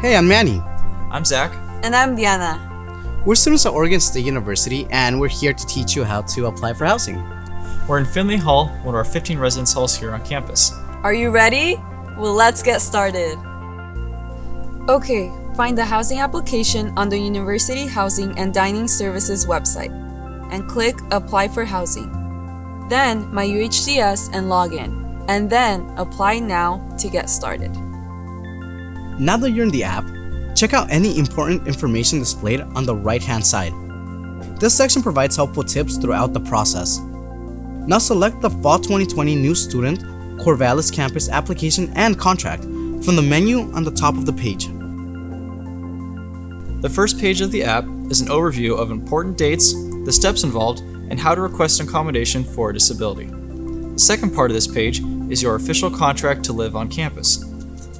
Hey, I'm Manny. I'm Zach. And I'm Diana. We're students at Oregon State University, and we're here to teach you how to apply for housing. We're in Finley Hall, one of our 15 residence halls here on campus. Are you ready? Well, let's get started. Okay, find the housing application on the University Housing and Dining Services website and click Apply for Housing. Then My UHDS and log in, and then Apply Now to get started. Now that you're in the app, check out any important information displayed on the right-hand side. This section provides helpful tips throughout the process. Now select the Fall 2020 New Student Corvallis Campus application and contract from the menu on the top of the page. The first page of the app is an overview of important dates, the steps involved, and how to request an accommodation for a disability. The second part of this page is your official contract to live on campus.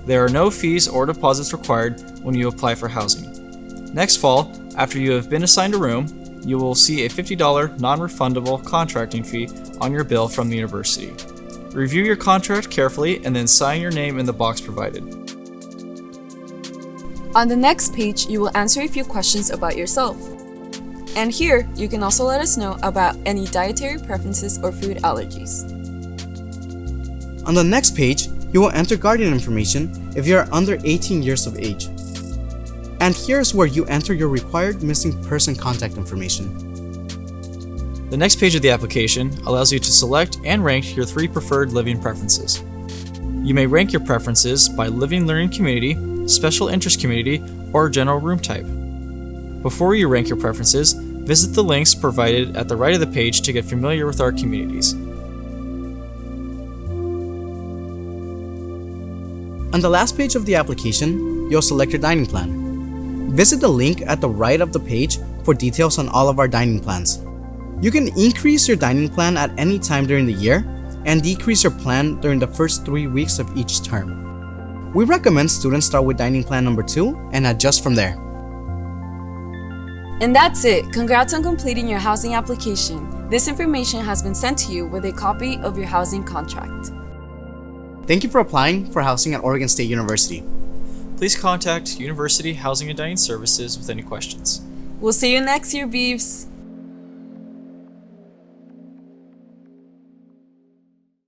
There are no fees or deposits required when you apply for housing. Next fall, after you have been assigned a room, you will see a $50 non-refundable contracting fee on your bill from the university. Review your contract carefully and then sign your name in the box provided. On the next page, you will answer a few questions about yourself. And here, you can also let us know about any dietary preferences or food allergies. On the next page, you will enter guardian information if you are under 18 years of age. And here's where you enter your required missing person contact information. The next page of the application allows you to select and rank your 3 preferred living preferences. You may rank your preferences by living learning community, special interest community, or general room type. Before you rank your preferences, visit the links provided at the right of the page to get familiar with our communities. On the last page of the application, you'll select your dining plan. Visit the link at the right of the page for details on all of our dining plans. You can increase your dining plan at any time during the year and decrease your plan during the first 3 weeks of each term. We recommend students start with dining plan number 2 and adjust from there. And that's it. Congrats on completing your housing application. This information has been sent to you with a copy of your housing contract. Thank you for applying for housing at Oregon State University. Please contact University Housing and Dining Services with any questions. We'll see you next year, Beavs.